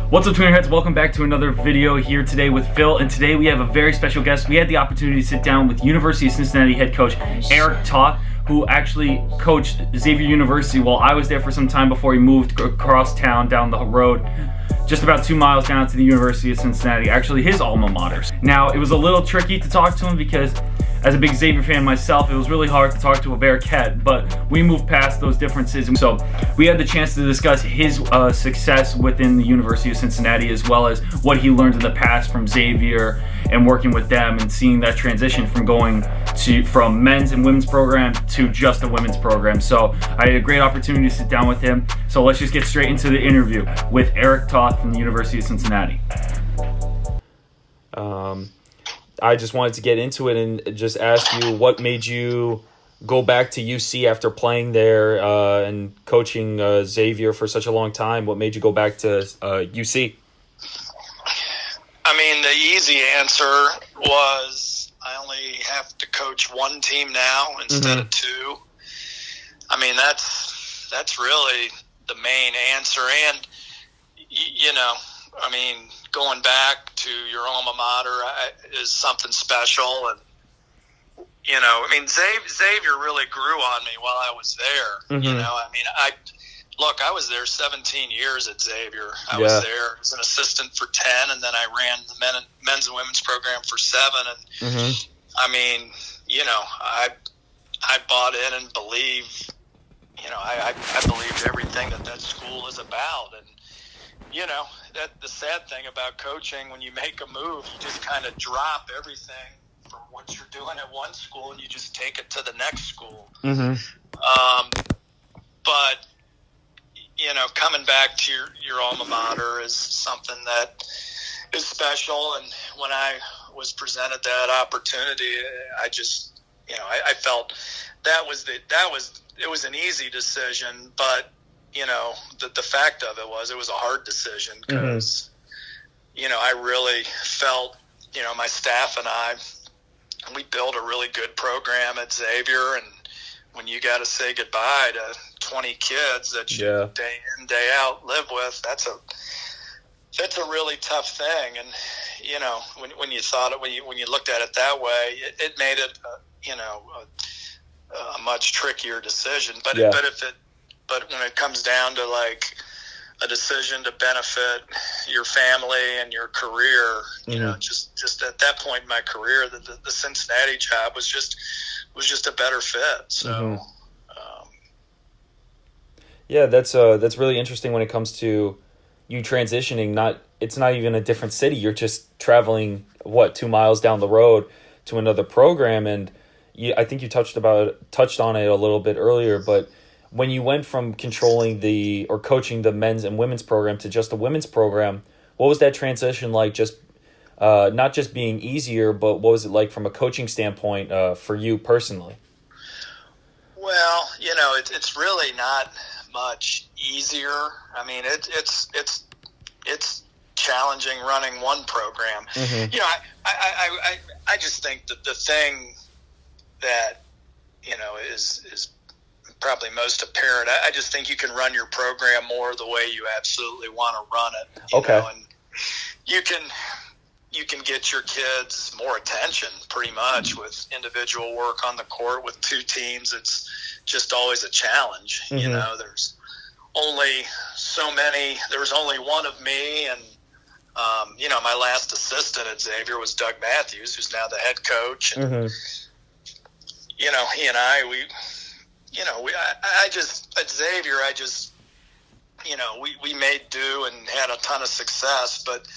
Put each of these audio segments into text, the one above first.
What's up, Tweener heads? Welcome back to another video here today with Phil, and today we have a very special guest. We had the opportunity to sit down with University of Cincinnati head coach Eric Toth, who actually coached Xavier University while I was there for some time before he moved across town down the road, just about 2 miles down to the University of Cincinnati, actually his alma mater. Now, it was a little tricky to talk to him because as a big Xavier fan myself, it was really hard to talk to a Bearcat, but we moved past those differences. So we had the chance to discuss his success within the University of Cincinnati, as well as what he learned in the past from Xavier and working with them and seeing that transition from going from men's and women's program to just a women's program. So I had a great opportunity to sit down with him. So let's just get straight into the interview with Eric Toth from the University of Cincinnati. I just wanted to get into it and just ask you what made you go back to UC after playing there and coaching Xavier for such a long time. What made you go back to UC? I mean, the easy answer was I only have to coach one team now instead of two. I mean, that's really the main answer. And, you know, I mean, going back to your alma mater is something special. And, you know, I mean, Xavier really grew on me while I was there. You know, I mean, I was there 17 years at Xavier. I was there as an assistant for 10, and then I ran the men's and women's program for 7. And, I mean, you know, I bought in and believed, you know, I believed everything that school is about. And, you know, the sad thing about coaching, when you make a move, you just kind of drop everything from what you're doing at one school and you just take it to the next school. But, you know, coming back to your alma mater is something that is special. And when I was presented that opportunity, I just, you know, I felt it was an easy decision, but, you know, the fact of it was a hard decision because, you know, I really felt, you know, my staff and we built a really good program at Xavier. And when you got to say goodbye to 20 kids that you day in, day out live with, that's a really tough thing. And, you know, when you looked at it that way, it made it, you know, a much trickier decision. But But when it comes down to like a decision to benefit your family and your career, you know, just at that point in my career, the Cincinnati job was just a better fit. So, that's really interesting when it comes to you transitioning. It's not even a different city. You're just traveling 2 miles down the road to another program, and I think you touched on it a little bit earlier, but when you went from coaching the men's and women's program to just the women's program, what was that transition like? Just not just being easier, but what was it like from a coaching standpoint for you personally? Well, you know, it's really not much easier. I mean, it's challenging running one program. You know, I just think that the thing that, you know, is probably most apparent. I just think you can run your program more the way you absolutely want to run it. You know, and you can get your kids more attention pretty much with individual work on the court. With two teams, it's just always a challenge. You know, there's only so many. There was only one of me, and you know, my last assistant at Xavier was Doug Matthews, who's now the head coach. And, you know, he and I at Xavier, you know, we made do and had a ton of success, but,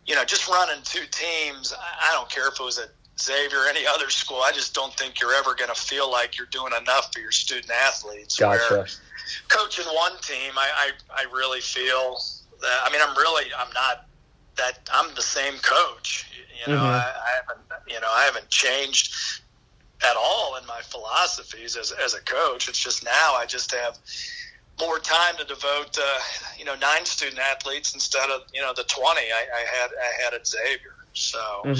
you know, just running two teams, I don't care if it was at Xavier or any other school, I just don't think you're ever going to feel like you're doing enough for your student athletes. Gotcha. Where coaching one team, I really feel that, I mean, I'm the same coach. You know, I haven't changed at all in my philosophies as a coach. It's just now I just have more time to devote to, 9 student athletes instead of, the 20 I had at Xavier. So, and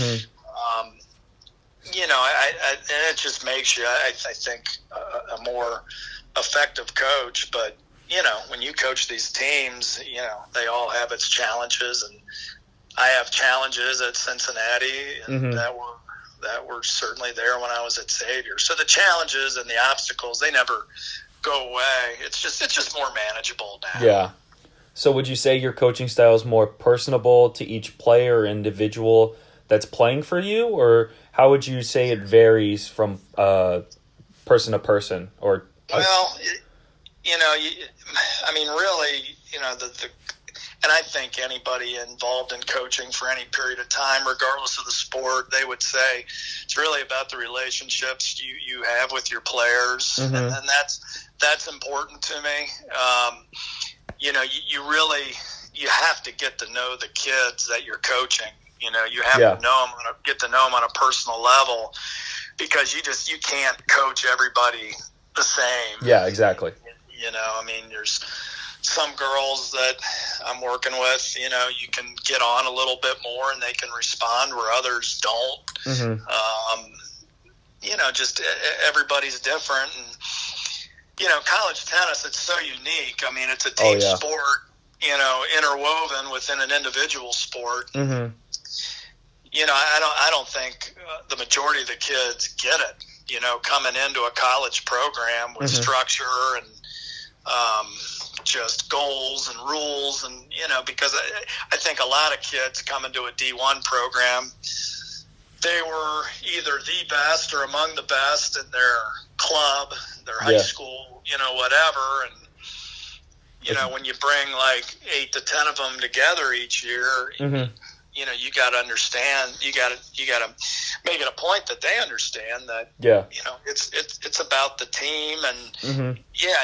it just makes you, I think, a more effective coach. But, when you coach these teams, they all have its challenges, and I have challenges at Cincinnati, and that were certainly there when I was at Xavier. So the challenges and the obstacles, they never go away. It's just more manageable now. Yeah. So would you say your coaching style is more personable to each player or individual that's playing for you, or how would you say it varies from person to person? Or well, really, and I think anybody involved in coaching for any period of time, regardless of the sport, they would say it's really about the relationships you have with your players, and that's important to me. You have to get to know the kids that you're coaching. You have to get to know them on a personal level, because you can't coach everybody the same. Yeah, exactly. There's some girls that I'm working with, you can get on a little bit more and they can respond where others don't. Just everybody's different. And, college tennis, it's so unique. It's a team sport, interwoven within an individual sport. I don't think the majority of the kids get it, coming into a college program with structure and just goals and rules, and because I think a lot of kids come into a D1 program, they were either the best or among the best in their club, their high school, whatever, and when you bring like 8 to 10 of them together each year, you got to understand, you got to make it a point that they understand that, it's about the team, and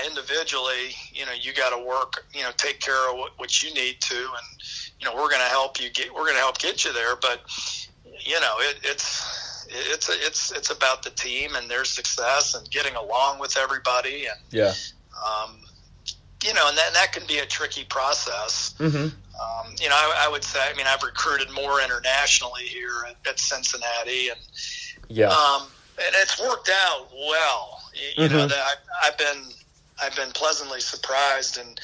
individually, you got to work, take care of what you need to, and, we're going to help get you there. But, it's about the team and their success and getting along with everybody. And, and that can be a tricky process. I would say, I've recruited more internationally here at Cincinnati, and and it's worked out well. That I've been pleasantly surprised in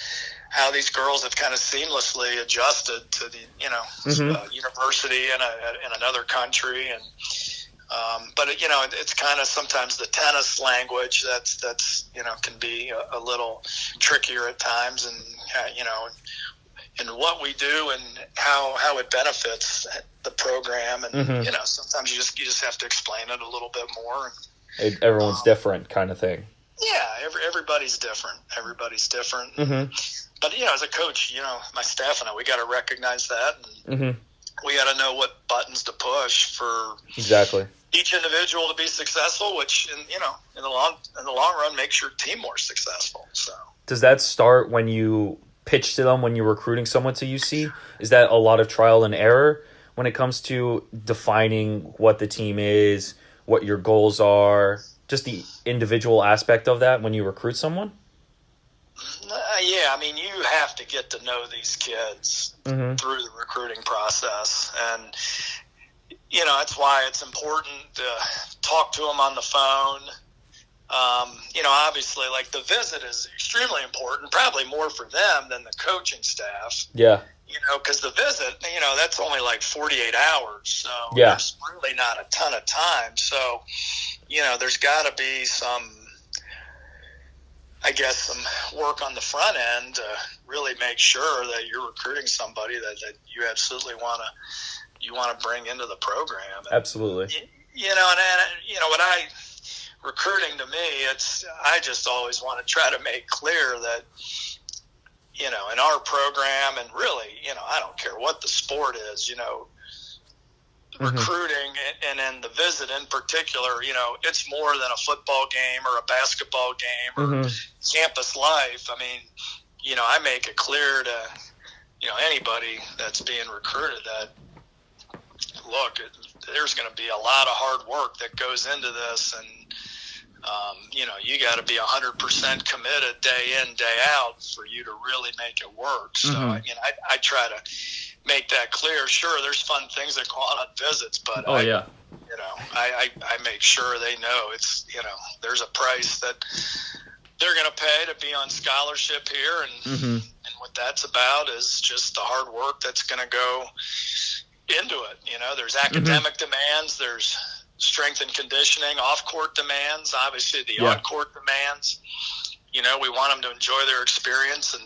how these girls have kind of seamlessly adjusted to the university in another country, and but it's kind of sometimes the tennis language that's can be a little trickier at times, and and what we do and how it benefits the program, and sometimes you just have to explain it a little bit more. Everyone's different, kind of thing. Yeah, everybody's different. But as a coach, my staff and I, we got to recognize that, and we got to know what buttons to push for each individual to be successful, which in the long run makes your team more successful. So does that start when you pitch to them when you're recruiting someone to UC? Is that a lot of trial and error when it comes to defining what the team is, what your goals are, just the individual aspect of that when you recruit someone? You have to get to know these kids through the recruiting process, and that's why it's important to talk to them on the phone. Obviously, like, the visit is extremely important, probably more for them than the coaching staff. Yeah. Because the visit, that's only like 48 hours. So there's really not a ton of time. So, there's got to be some work on the front end to really make sure that you're recruiting somebody that you absolutely want to bring into the program. And, absolutely. Recruiting to me, I just always want to try to make clear that, in our program, and really, I don't care what the sport is, recruiting and then the visit in particular, it's more than a football game or a basketball game or campus life. I make it clear to, anybody that's being recruited that, look, there's going to be a lot of hard work that goes into this, and you got to be 100% committed day in, day out for you to really make it work. So, I try to make that clear. Sure, there's fun things that go on visits, but I make sure they know it's, there's a price that they're going to pay to be on scholarship here, and what that's about is just the hard work that's going to go into it. You know, there's academic demands, there's strength and conditioning, off-court demands, obviously the on-court demands. You know, we want them to enjoy their experience and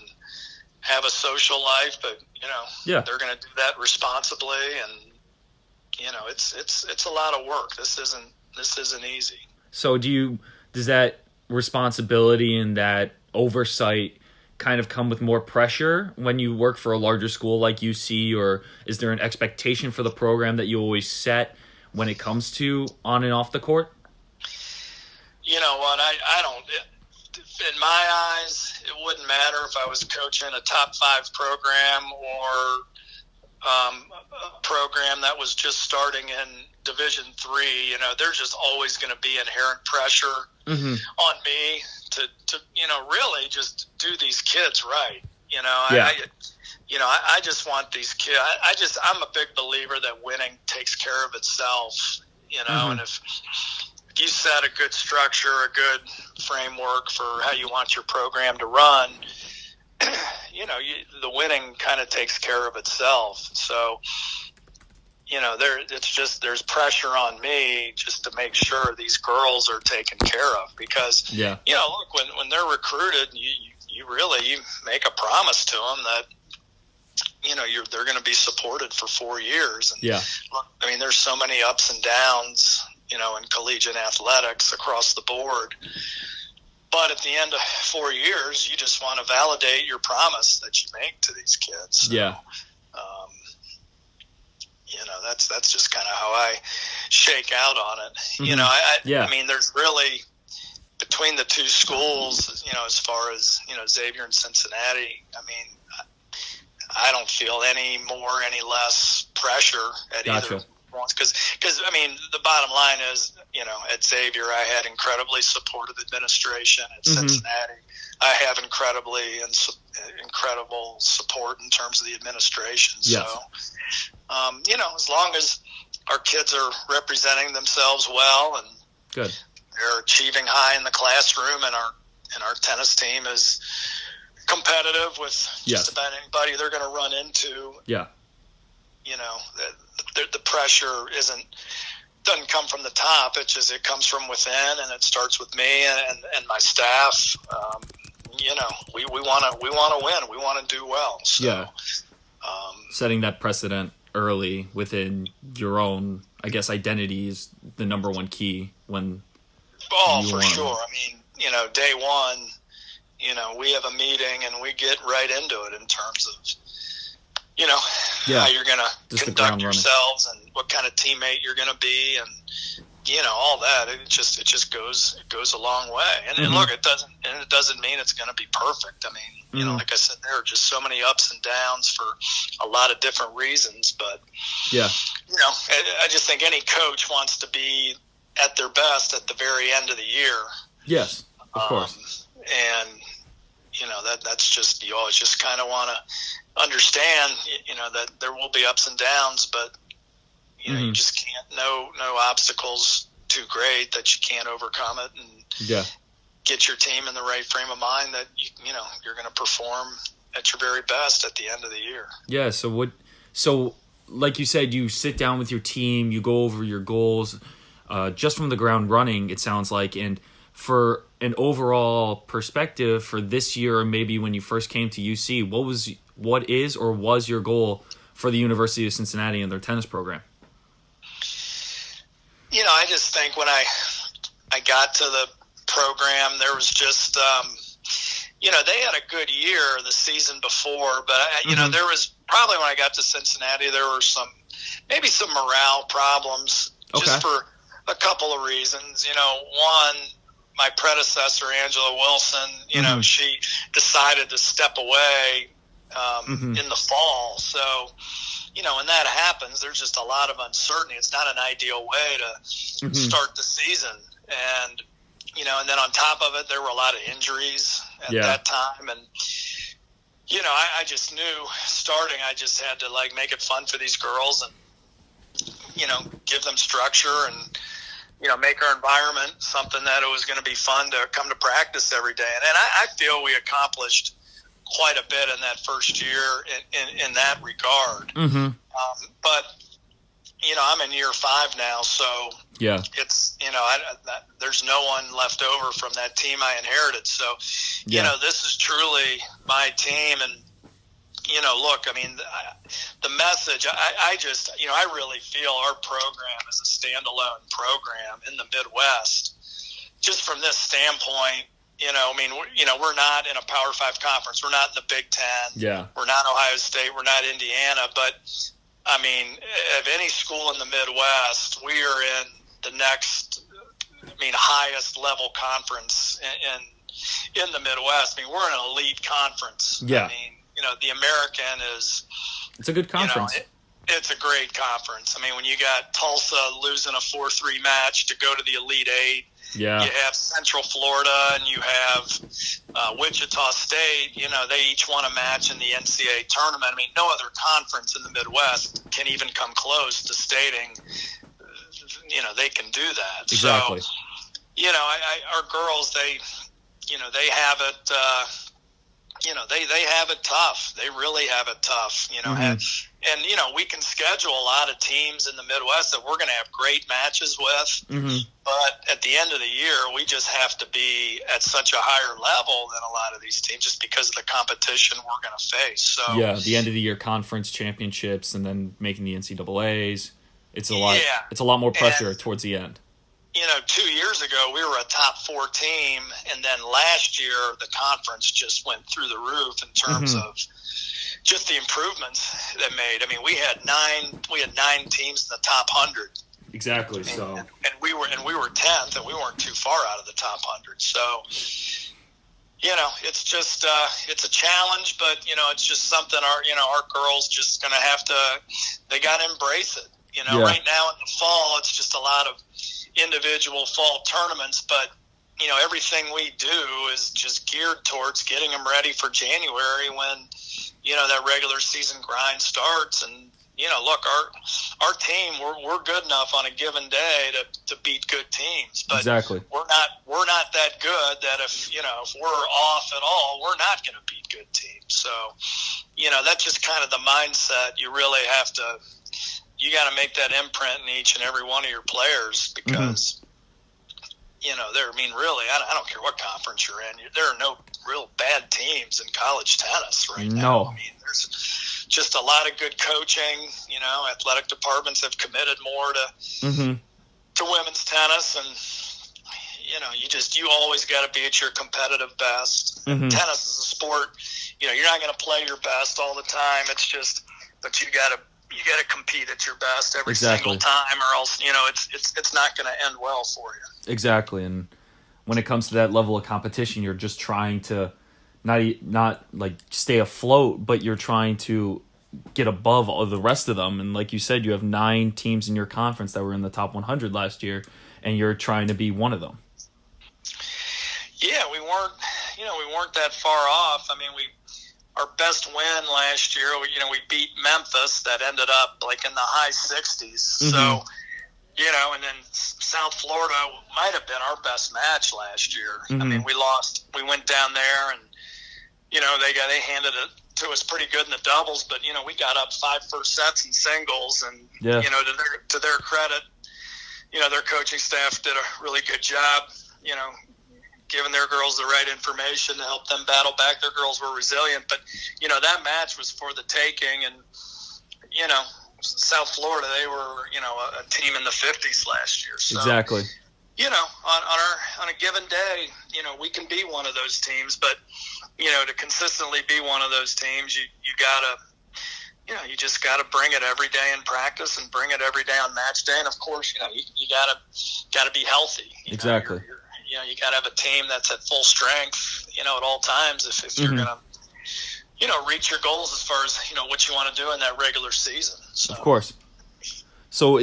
have a social life, but, you know, they're going to do that responsibly, and, you know, it's a lot of work. This isn't easy. So does that responsibility and that oversight kind of come with more pressure when you work for a larger school like UC, or is there an expectation for the program that you always set when it comes to on and off the court? You know what, I don't, in my eyes, it wouldn't matter if I was coaching a top 5 program or a program that was just starting in Division III. You know, there's just always going to be inherent pressure on me to you know, really just do these kids right. You know, I just want these kids. I'm a big believer that winning takes care of itself. You know, and if you set a good structure, a good framework for how you want your program to run, you know, the winning kind of takes care of itself. So, you know, there's pressure on me just to make sure these girls are taken care of, because, you know, look, when they're recruited, you really make a promise to them that, you know, they're going to be supported for 4 years. And look, I mean, there's so many ups and downs, you know, in collegiate athletics across the board. But at the end of 4 years, you just want to validate your promise that you make to these kids. So, you know, that's just kind of how I shake out on it. You know, I mean, there's really, between the two schools, you know, as far as, you know, Xavier and Cincinnati, I mean, I don't feel any more, any less pressure at either one. Because, I mean, the bottom line is, you know, at Xavier, I had incredibly supportive administration. At Cincinnati, I have incredible support in terms of the administration. So, you know, as long as our kids are representing themselves well and they're achieving high in the classroom, and our tennis team is competitive with just about anybody they're going to run into. You know, the pressure doesn't come from the top. It comes from within, and it starts with me and my staff. You know, we want to win. We want to do well. So, setting that precedent early within your own, I guess, identity is the number one key when. Oh, for sure. I mean, you know, day one, you know, we have a meeting and we get right into it in terms of, you know, how you're going to conduct yourselves and what kind of teammate you're going to be, and, you know, all that. It just goes a long way. And look, it doesn't mean it's going to be perfect. I mean, you know, like I said, there are just so many ups and downs for a lot of different reasons. But, you know, I just think any coach wants to be at their best at the very end of the year. Yes, of course. And, you know, that's just, you always just kind of want to understand, you know, that there will be ups and downs, but, you know, you just can't, no obstacles too great that you can't overcome it, and get your team in the right frame of mind that, you know, you're going to perform at your very best at the end of the year. Yeah. So like you said, you sit down with your team, you go over your goals, just from the ground running, it sounds like. And for an overall perspective for this year, or maybe when you first came to UC, what is or was your goal for the University of Cincinnati and their tennis program? You know, I just think when I got to the program, there was just, you know, they had a good year the season before, but, you know, there was probably, when I got to Cincinnati, there were maybe some morale problems, just for a couple of reasons. You know, one, my predecessor, Angela Wilson, you know, she decided to step away in the fall. So, you know, when that happens, there's just a lot of uncertainty. It's not an ideal way to start the season. And, you know, and then on top of it, there were a lot of injuries at that time. And, you know, I just knew starting, I just had to, like, make it fun for these girls and, you know, give them structure and make our environment something that it was going to be fun to come to practice every day. And I feel we accomplished quite a bit in that first year in that regard. Mm-hmm. But, I'm in year 5 now, so yeah, it's, there's no one left over from that team I inherited. So, this is truly my team. And, look, I mean, the message, I really feel our program is a standalone program in the Midwest, just from this standpoint. We're not in a Power 5 conference. We're not in the Big Ten. Yeah. We're not Ohio State. We're not Indiana. But, I mean, of any school in the Midwest, we are in the next, highest level conference in the Midwest. I mean, we're an elite conference. Yeah. I mean, the American is... It's a good conference. It's a great conference. I mean, when you got Tulsa losing a 4-3 match to go to the Elite Eight, yeah. You have Central Florida and you have Wichita State. They each won a match in the NCAA tournament. I mean, no other conference in the Midwest can even come close to stating, they can do that. Exactly. So, our girls, they have it. They have it tough. They really have it tough. And we can schedule a lot of teams in the Midwest that we're going to have great matches with. Mm-hmm. But at the end of the year, we just have to be at such a higher level than a lot of these teams just because of the competition we're going to face. So yeah, the end of the year conference championships and then making the NCAAs. It's a lot. Yeah. It's a lot more pressure towards the end. 2 years ago, we were a top 4 team, and then last year the conference just went through the roof in terms mm-hmm. of just the improvements they made. I mean, we had 9 teams in the top 100. Exactly. So and we were 10th, and we weren't too far out of the top 100. So it's just it's a challenge, but it's just something our girls just gonna have to. They got to embrace it. Yeah. Right now in the fall, it's just a lot of individual fall tournaments, but everything we do is just geared towards getting them ready for January when that regular season grind starts. And look, our team, we're good enough on a given day to beat good teams, but exactly. we're not that good that if we're off at all, we're not going to beat good teams. So that's just kind of the mindset you really have to. You got to make that imprint in each and every one of your players because, really, I don't care what conference you're in. There are no real bad teams in college tennis right now. I mean, there's just a lot of good coaching. Athletic departments have committed more to women's tennis, and you always got to be at your competitive best. Mm-hmm. Tennis is a sport. You're not going to play your best all the time. It's just, but you got to compete at your best every single time, or else it's not going to end well for you. Exactly. And when it comes to that level of competition, you're just trying to not like stay afloat, but you're trying to get above all the rest of them. And like you said, you have 9 teams in your conference that were in the top 100 last year, and you're trying to be one of them. Yeah, we weren't that far off. I mean, our best win last year, we beat Memphis. That ended up like in the high 60s. Mm-hmm. So, and then South Florida might have been our best match last year. Mm-hmm. I mean, we went down there and, they handed it to us pretty good in the doubles, but, we got up 5 first sets in singles. And, to their credit, their coaching staff did a really good job, giving their girls the right information to help them battle back. Their girls were resilient, but that match was for the taking. And South Florida, they were a team in the 50s last year. So, exactly. On a given day, we can be one of those teams, but to consistently be one of those teams, you gotta. You just got to bring it every day in practice and bring it every day on match day. And of course, you gotta be healthy. Exactly. You got to have a team that's at full strength, at all times if you're going to, reach your goals as far as, what you want to do in that regular season. So. Of course. So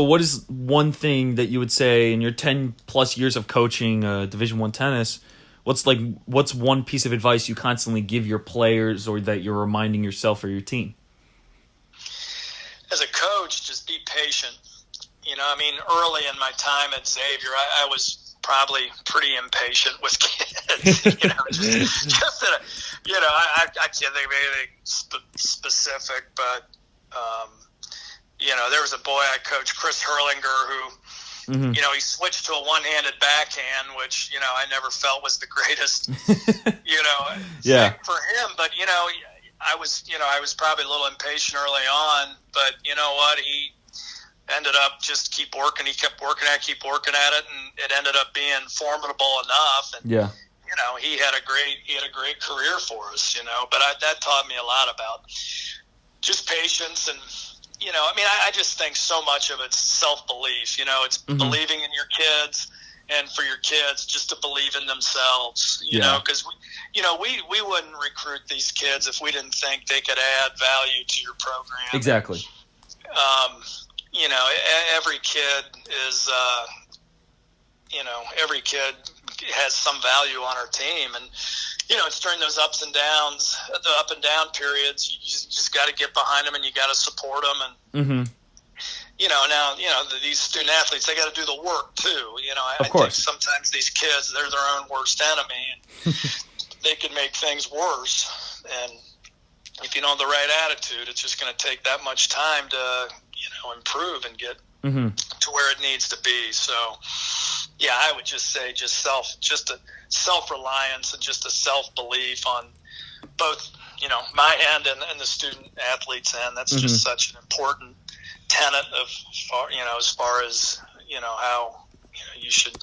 what is one thing that you would say in your 10 plus years of coaching Division I tennis, what's one piece of advice you constantly give your players or that you're reminding yourself or your team? As a coach, just be patient. I mean, early in my time at Xavier, I was probably pretty impatient with kids. Just that, I can't think of anything specific, but there was a boy I coached, Chris Hurlinger, who, he switched to a one-handed backhand, which, I never felt was the greatest, thing for him. But, I was probably a little impatient early on, but you know what? He ended up just keep working. He kept working at it, and it ended up being formidable enough. And, he had a great career for us, but that taught me a lot about just patience and, I just think so much of it's self-belief. It's believing in your kids, and for your kids just to believe in themselves, because, we wouldn't recruit these kids if we didn't think they could add value to your program. Exactly. Every kid is, every kid has some value on our team. And, it's during those ups and downs, the up and down periods, you just got to get behind them and you got to support them. And, these student athletes, they got to do the work too. I think sometimes these kids, they're their own worst enemy, and they can make things worse. And if you don't have the right attitude, it's just going to take that much time to, improve and get to where it needs to be. So, I would just say just a self-reliance and just a self-belief on both, my end and the student athlete's end. That's just such an important tenet of, as far as, how, you should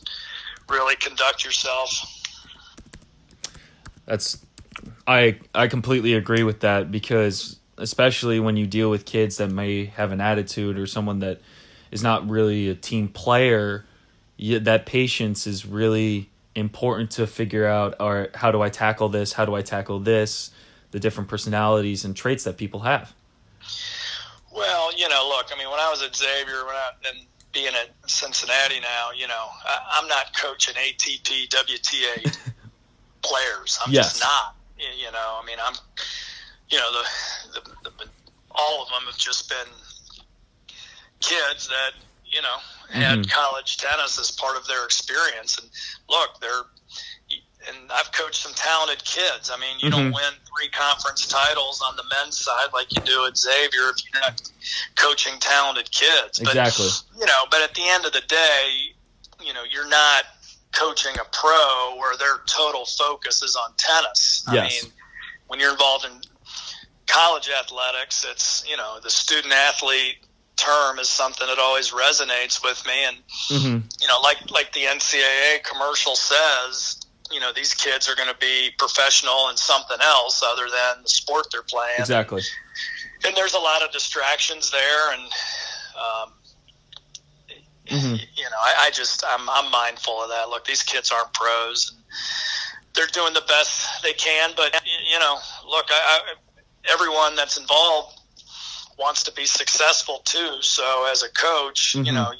really conduct yourself. I completely agree with that, because especially when you deal with kids that may have an attitude or someone that is not really a team player, that patience is really important to figure out, or how do I tackle this? How do I tackle this? The different personalities and traits that people have. Well, look, I mean, when I was at Xavier, and being at Cincinnati now, I'm not coaching ATP, WTA players. I'm just not. I mean, I'm, all of them have just been kids that, had college tennis as part of their experience. And look, and I've coached some talented kids. I mean, you don't win 3 conference titles on the men's side like you do at Xavier if you're not coaching talented kids. Exactly. But at the end of the day, you're not coaching a pro where their total focus is on tennis. I mean, when you're involved in college athletics, it's, the student athlete term is something that always resonates with me. And, like the NCAA commercial says, these kids are going to be professional in something else other than the sport they're playing. Exactly. And there's a lot of distractions there. And, I'm mindful of that. Look, these kids aren't pros. They're doing the best they can, but look, everyone that's involved wants to be successful too. So as a coach, you got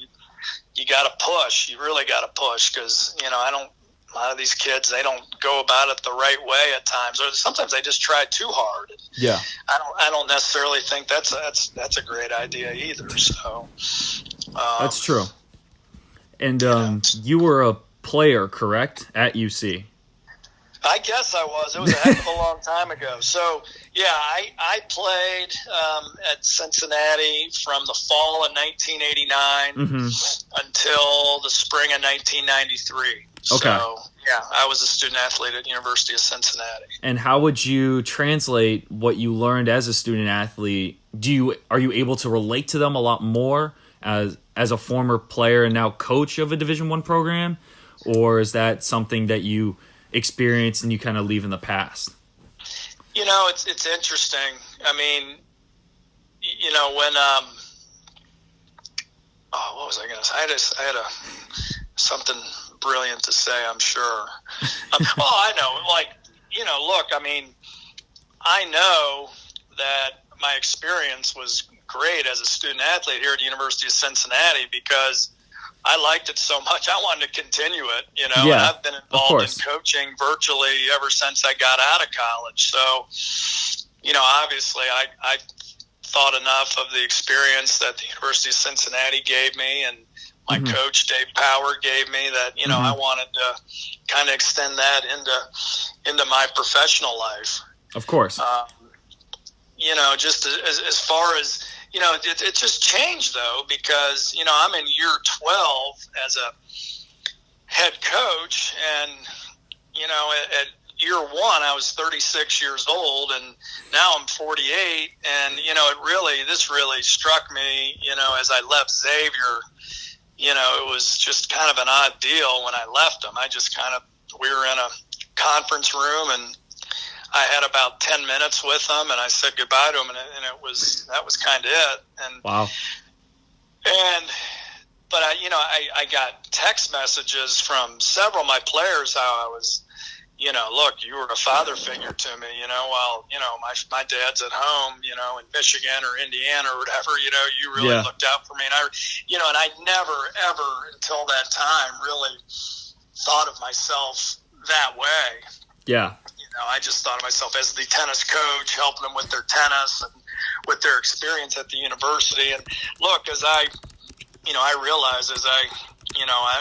to push. You really got to push, because a lot of these kids, they don't go about it the right way at times, or sometimes they just try too hard. Yeah, I don't necessarily think that's a great idea either. So that's true. And you were a player, correct, at UC? I guess I was. It was a heck of a long time ago. So, I played at Cincinnati from the fall of 1989 until the spring of 1993. Okay. So, I was a student athlete at the University of Cincinnati. And how would you translate what you learned as a student athlete? Are you able to relate to them a lot more as a former player and now coach of a Division I program? Or is that something that you experience and you kind of leave in the past? It's interesting. I mean, when what was I going to say? I had something brilliant to say, I'm sure. I know. Look, I mean, I know that my experience was great as a student athlete here at the University of Cincinnati, because I liked it so much. I wanted to continue it, and I've been involved in coaching virtually ever since I got out of college. So, obviously I thought enough of the experience that the University of Cincinnati gave me and my coach, Dave Power, gave me that, I wanted to kind of extend that into my professional life. Of course. Just as far as, it just changed, though, because, I'm in year 12 as a head coach, and, at year one, I was 36 years old, and now I'm 48, and, this really struck me, as I left Xavier. It was just kind of an odd deal when I left them. We were in a conference room, and I had about 10 minutes with them, and I said goodbye to them, and that was kind of it. And wow. But I got text messages from several of my players how I was, look, you were a father figure to me, while, my dad's at home, in Michigan or Indiana or whatever, you really looked out for me. And I never, ever until that time really thought of myself that way. Yeah. I just thought of myself as the tennis coach, helping them with their tennis and with their experience at the university. And look, as I realize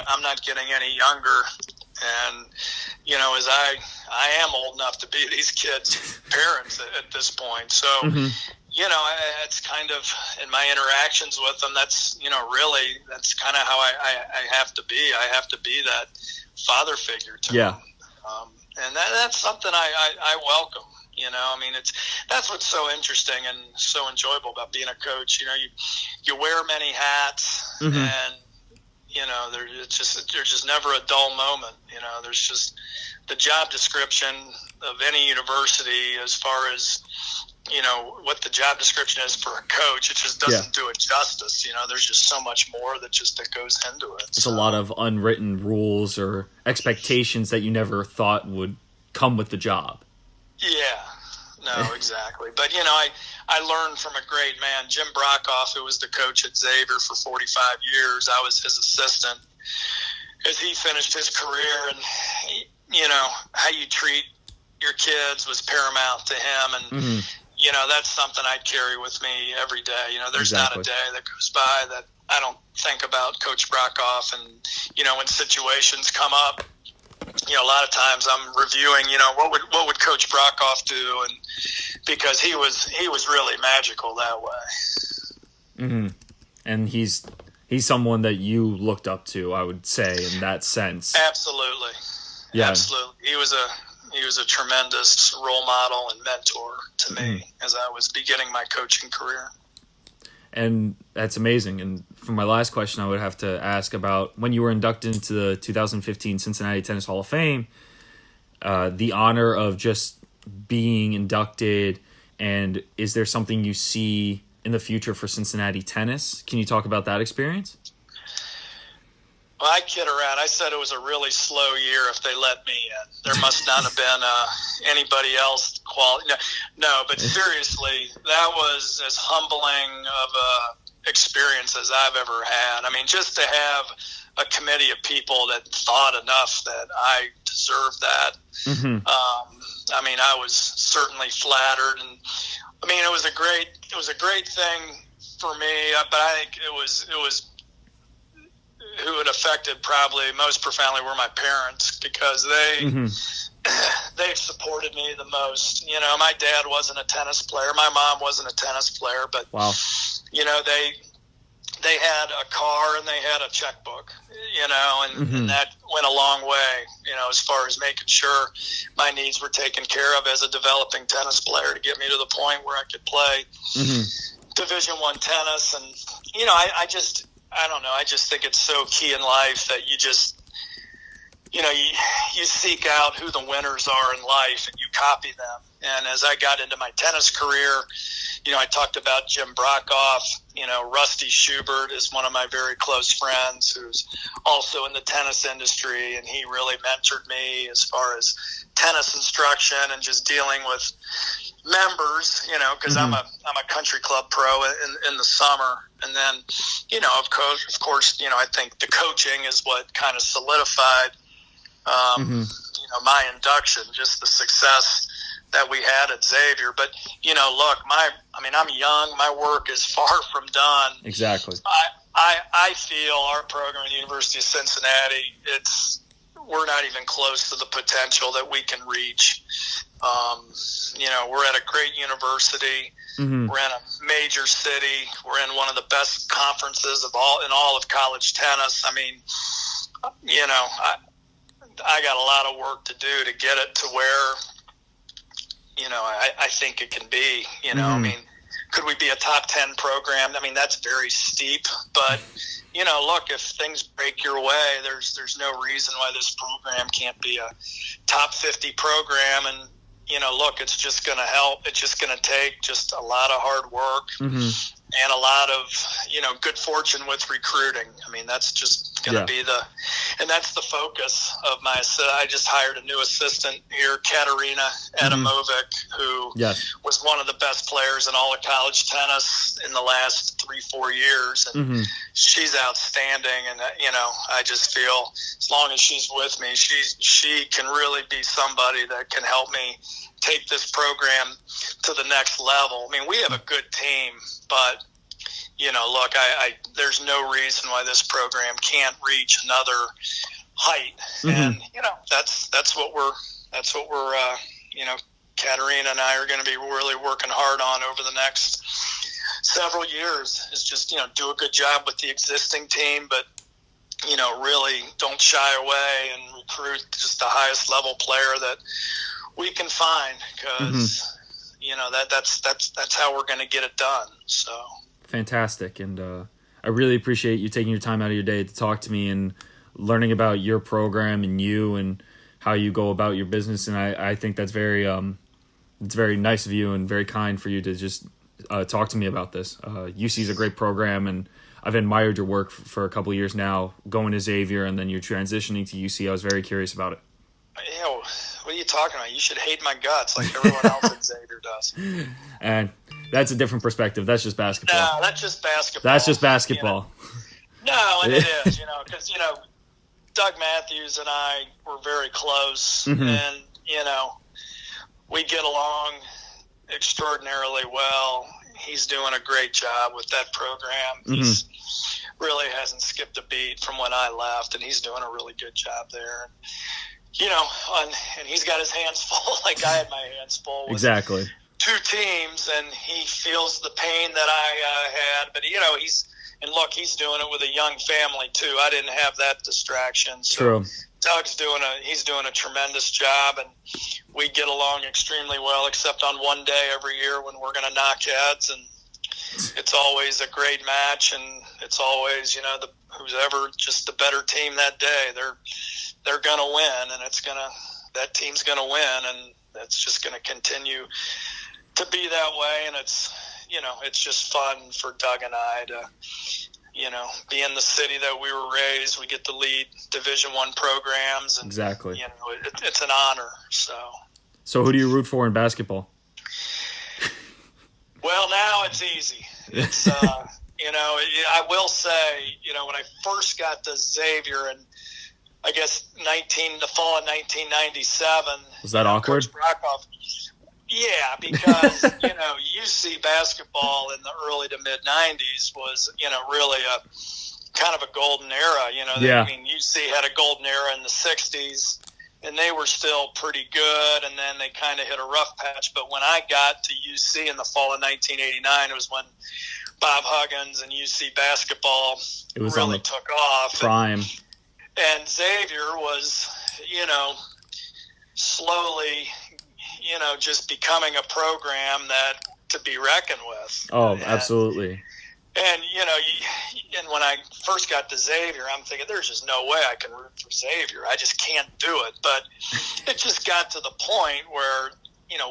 I'm not getting any younger, and as I am old enough to be these kids' parents at this point. So, it's kind of in my interactions with them. That's that's kind of how I have to be. I have to be that father figure to them. And that's something I welcome. That's what's so interesting and so enjoyable about being a coach. You wear many hats, and there's just never a dull moment. There's just the job description of any university as far as what the job description is for a coach. It just doesn't do it justice. There's just so much more that goes into it. It's a lot of unwritten rules or expectations that you never thought would come with the job. Yeah, no, exactly. But, I learned from a great man, Jim Brockoff, who was the coach at Xavier for 45 years. I was his assistant as he finished his career. And, how you treat your kids was paramount to him. And, that's something I carry with me every day. There's not a day that goes by that I don't think about Coach Brockoff. And, when situations come up, a lot of times I'm reviewing, what would Coach Brockoff do? And because he was really magical that way. And he's someone that you looked up to, I would say, in that sense. Absolutely. Yeah. Absolutely. He was a tremendous role model and mentor to me as I was beginning my coaching career. And that's amazing. And for my last question, I would have to ask about when you were inducted into the 2015 Cincinnati Tennis Hall of Fame, the honor of just being inducted, and is there something you see in the future for Cincinnati tennis? Can you talk about that experience? Well, I kid around. I said it was a really slow year if they let me in. There must not have been anybody else quality. No, but seriously, that was as humbling of a experience as I've ever had. I mean, just to have a committee of people that thought enough that I deserved that. I mean, I was certainly flattered, and I mean, it was a great thing for me. But I think it was who it affected probably most profoundly were my parents, because they've supported me the most. My dad wasn't a tennis player. My mom wasn't a tennis player, but wow. They had a car and they had a checkbook, and that went a long way, as far as making sure my needs were taken care of as a developing tennis player to get me to the point where I could play Division I tennis. And, I don't know. I just think it's so key in life that you just, you seek out who the winners are in life and you copy them. And as I got into my tennis career, I talked about Jim Brockoff. Rusty Schubert is one of my very close friends who's also in the tennis industry, and he really mentored me as far as tennis instruction and just dealing with members, because I'm a country club pro in the summer. And then, of course, I think the coaching is what kind of solidified, my induction, just the success that we had at Xavier. But, look, I'm young. My work is far from done. Exactly. I feel our program at the University of Cincinnati, we're not even close to the potential that we can reach. We're at a great university. Mm-hmm. We're in a major city. We're in one of the best conferences in all of college tennis. I mean, I got a lot of work to do to get it to where, I think it can be. Mm-hmm. I mean, could we be a top 10 program? I mean, that's very steep, but look, if things break your way, there's no reason why this program can't be a top 50 program. And, look, it's just going to help. It's just going to take just a lot of hard work Mm-hmm. and a lot of, good fortune with recruiting. I mean, that's just going to be and that's the focus of I just hired a new assistant here, Katerina Adamovic, who was one of the best players in all of college tennis in the last 3-4 years. And she's outstanding. And, I just feel as long as she's with me, she can really be somebody that can help me take this program to the next level. I mean, we have a good team, but look, there's no reason why this program can't reach another height. And that's what we're Katerina and I are going to be really working hard on over the next several years. Is just do a good job with the existing team, but really don't shy away and recruit just the highest level player that we can find, because that's how we're going to get it done. So fantastic. And I really appreciate you taking your time out of your day to talk to me and learning about your program and you and how you go about your business. And I think that's it's very nice of you and very kind for you to just talk to me about this. UC is a great program, and I've admired your work for a couple of years now, going to Xavier and then you're transitioning to UC. I was very curious about it. What are you talking about? You should hate my guts like everyone else at Xavier does. And that's a different perspective. That's just basketball. No, that's just basketball. That's just basketball. No, and it is, because, Doug Matthews and I were very close, and, we get along extraordinarily well. He's doing a great job with that program. He's really hasn't skipped a beat from when I left, and he's doing a really good job there. And he's got his hands full, like I had my hands full with exactly 2 teams, and he feels the pain that I had. But he's doing it with a young family too. I didn't have that distraction. So True. Doug's doing a tremendous job, and we get along extremely well, except on one day every year when we're going to knock heads, and it's always a great match, and it's always who's ever just the better team that day, they're going to win, and that team's going to win, and that's just going to continue to be that way. And it's just fun for Doug and I to be in the city that we were raised. We get to lead Division I programs, and exactly it's an honor. So who do you root for in basketball? Well, now it's easy. It's I will say, when I first got to Xavier, and I guess the fall of 1997. Was that awkward? Yeah, because UC basketball in the early to mid 90s was really a kind of a golden era. I mean, UC had a golden era in the 60s, and they were still pretty good, and then they kind of hit a rough patch. But when I got to UC in the fall of 1989, it was when Bob Huggins and UC basketball really took off. Prime. And Xavier was, slowly, just becoming a program that to be reckoned with. Oh, absolutely. And, and when I first got to Xavier, I'm thinking there's just no way I can root for Xavier. I just can't do it. But it just got to the point where,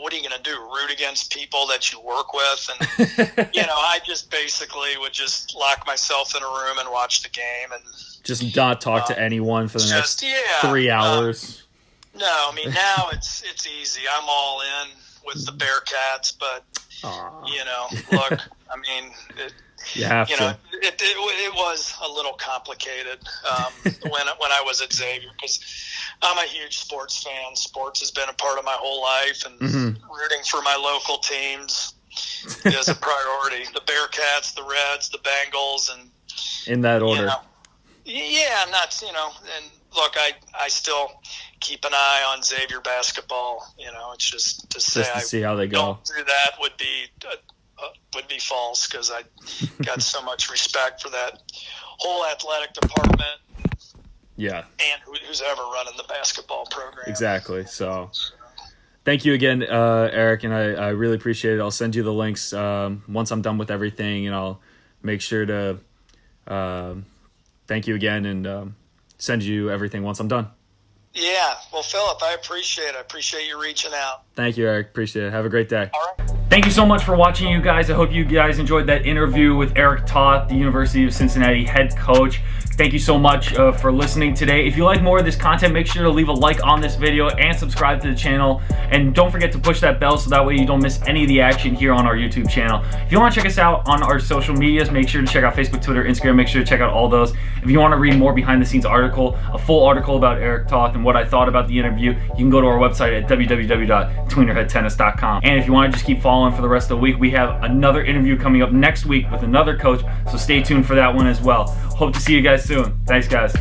what are you going to do? Root against people that you work with? And, I just basically would just lock myself in a room and watch the game and just not talk to anyone for the next 3 hours. No, I mean, now it's easy. I'm all in with the Bearcats, but, look, I mean, you have to. It was a little complicated when I was at Xavier, because I'm a huge sports fan. Sports has been a part of my whole life, and rooting for my local teams is a priority. The Bearcats, the Reds, the Bengals, and in that order. And look, I still keep an eye on Xavier basketball. It's just to say to see how they go. Don't do that would be false, because I got so much respect for that whole athletic department. Yeah. And who's ever running the basketball program. Exactly. So thank you again, Eric, and I really appreciate it. I'll send you the links once I'm done with everything, and I'll make sure to thank you again and send you everything once I'm done. Yeah. Well, Philip, I appreciate it. I appreciate you reaching out. Thank you, Eric. Appreciate it. Have a great day. All right. Thank you so much for watching, you guys. I hope you guys enjoyed that interview with Eric Toth, the University of Cincinnati head coach. Thank you so much for listening today. If you like more of this content, make sure to leave a like on this video and subscribe to the channel. And don't forget to push that bell so that way you don't miss any of the action here on our YouTube channel. If you want to check us out on our social medias, make sure to check out Facebook, Twitter, Instagram. Make sure to check out all those. If you want to read more behind the scenes article, a full article about Eric Toth and what I thought about the interview, you can go to our website at www.tweenerheadtennis.com. And if you want to just keep following for the rest of the week, we have another interview coming up next week with another coach, so stay tuned for that one as well. Hope to see you guys soon. Thanks, guys.